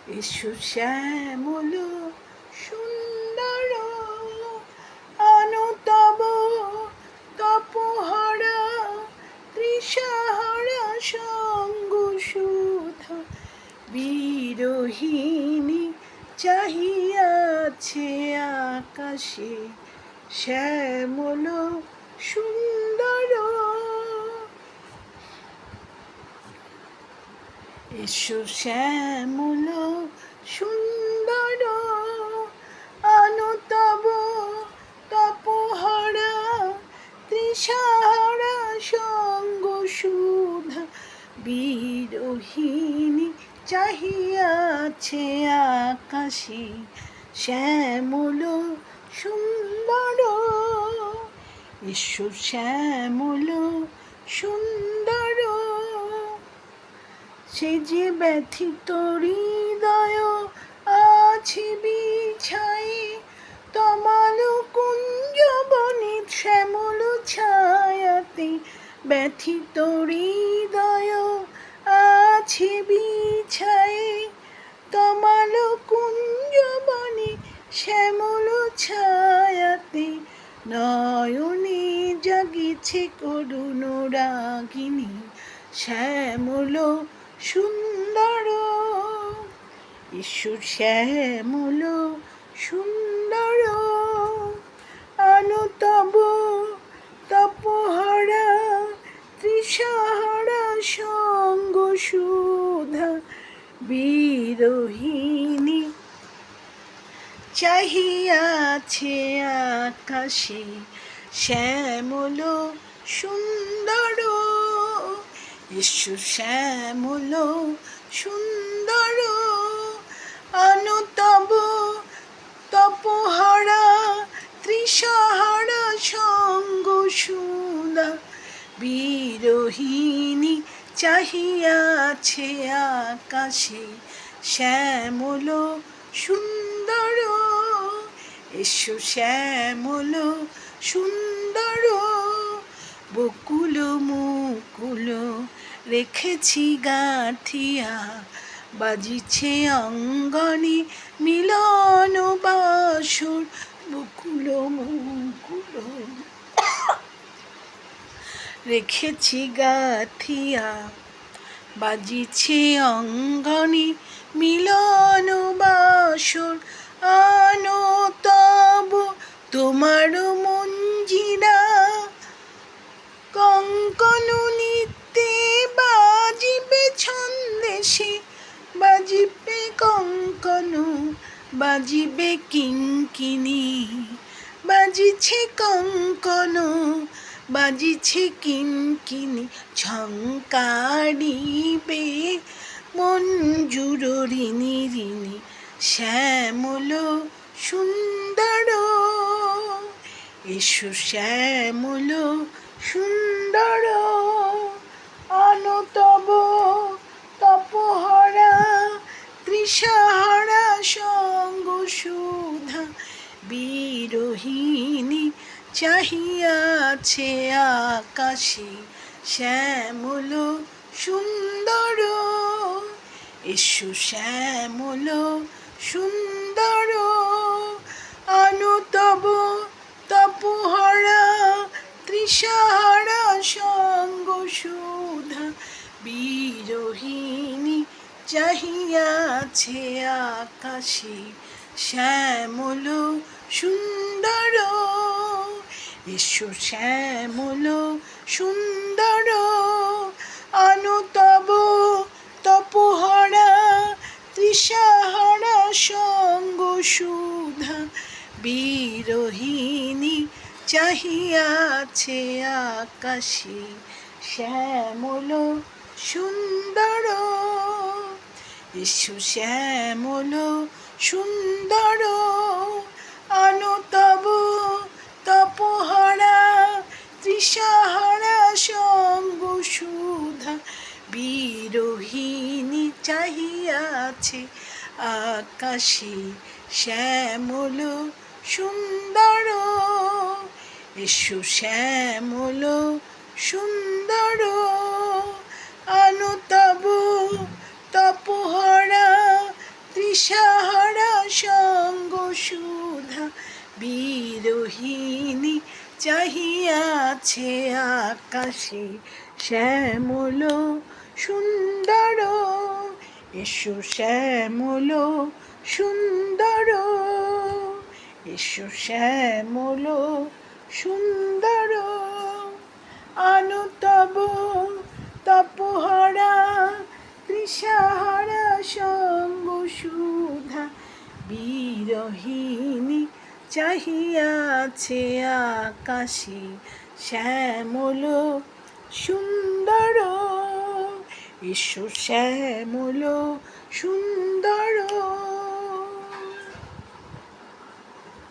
এসো শ্যামল সুন্দর অনুতব তপহারা তৃষাহারা সঙ্গ সুধা বিরোহিণী চাহিয়াছে আকাশে শ্যামল সুন্দর। এসো শ্যামল সুন্দর অনুতব তপহারা তৃষাহারা সঙ্গ সুধা বিরোহিণী চাহিয়াছে আকাশে শ্যামল সুন্দর। এসো শ্যামল সুন্দর। সে যে ব্যথিত হৃদয় আছে বিছায়ে তমাল কুঞ্জ বনে শ্যামল ছায়াতে ব্যথিত হৃদয় আছে বিছায়ে তমাল কুঞ্জ বনে শ্যামল ছায়াতে নয়নে জাগিছে করুণ রাগিনী শ্যামল সুন্দর। ঈশ্বর শ্যামল সুন্দর অনুতব তপহারা তৃষাহারা সঙ্গ সুধা বিরোহিণী চাহিয়াছে আকাশে শ্যামল সুন্দর। এসো শ্যামল সুন্দর অনুতব তপহারা তৃষাহারা সঙ্গ সুধা বিরোহিণী চাহিয়াছে আকাশে শ্যামল সুন্দর। এসো শ্যামল সুন্দর। বকুল মুকুল রেখেছি গাঁথিয়া বাজিছে অঙ্গনে মিলন বাসর। বকুল মুকুল রেখেছি গাঁথিয়া বাজিছে অঙ্গনে মিলন বাসর। অনুতব তোমার মঞ্জিরা কঙ্কন নিত্যে বাজিবে ছন্দেশে বাজিবে কঙ্কন বাজিবে কিঙ্কিণী বাজিছে কঙ্কন বাজিছে কিঙ্কিণী ঝঙ্কারিবে মঞ্জুর ঋণী ঋণী শ্যামল সুন্দর। এসো শ্যামল সুন্দর অনুতব তপহারা তৃষাহারা সঙ্গ সুধা বিরোহিণী চাহিয়াছে আকাশে শ্যামল সুন্দর। এসো শ্যামল সুন্দর অনুতব তপহারা তৃষাহারা সঙ্গ সুধা বিরোহিণী চাহিয়াছে আকাশে শ্যামল সুন্দর। এসো শ্যামল সুন্দর অনুতব তপহারা তৃষাহারা সঙ্গ সুধা বিরোহিণী চাহিয়াছে আকাশে শ্যামল সুন্দর। এসো শ্যামল সুন্দর অনুতব তপহারা তৃষাহারা সঙ্গ সুধা বিরোহিণী চাহিয়াছে আকাশে শ্যামল সুন্দর। এসো শ্যামল সুন্দর অনুতব তপহারা তৃষাহারা সঙ্গ সুধা বিরোহিণী চাহিয়াছে আকাশে শ্যামল সুন্দর। এসো শ্যামল সুন্দর, এসো শ্যামল সুন্দর। আনো তব তপহারা তৃষাহারা সঙ্গ সুধা বিরোহিণী চাহিয়াছে আকাশে শ্যামল সুন্দর। এসো শ্যামল সুন্দর।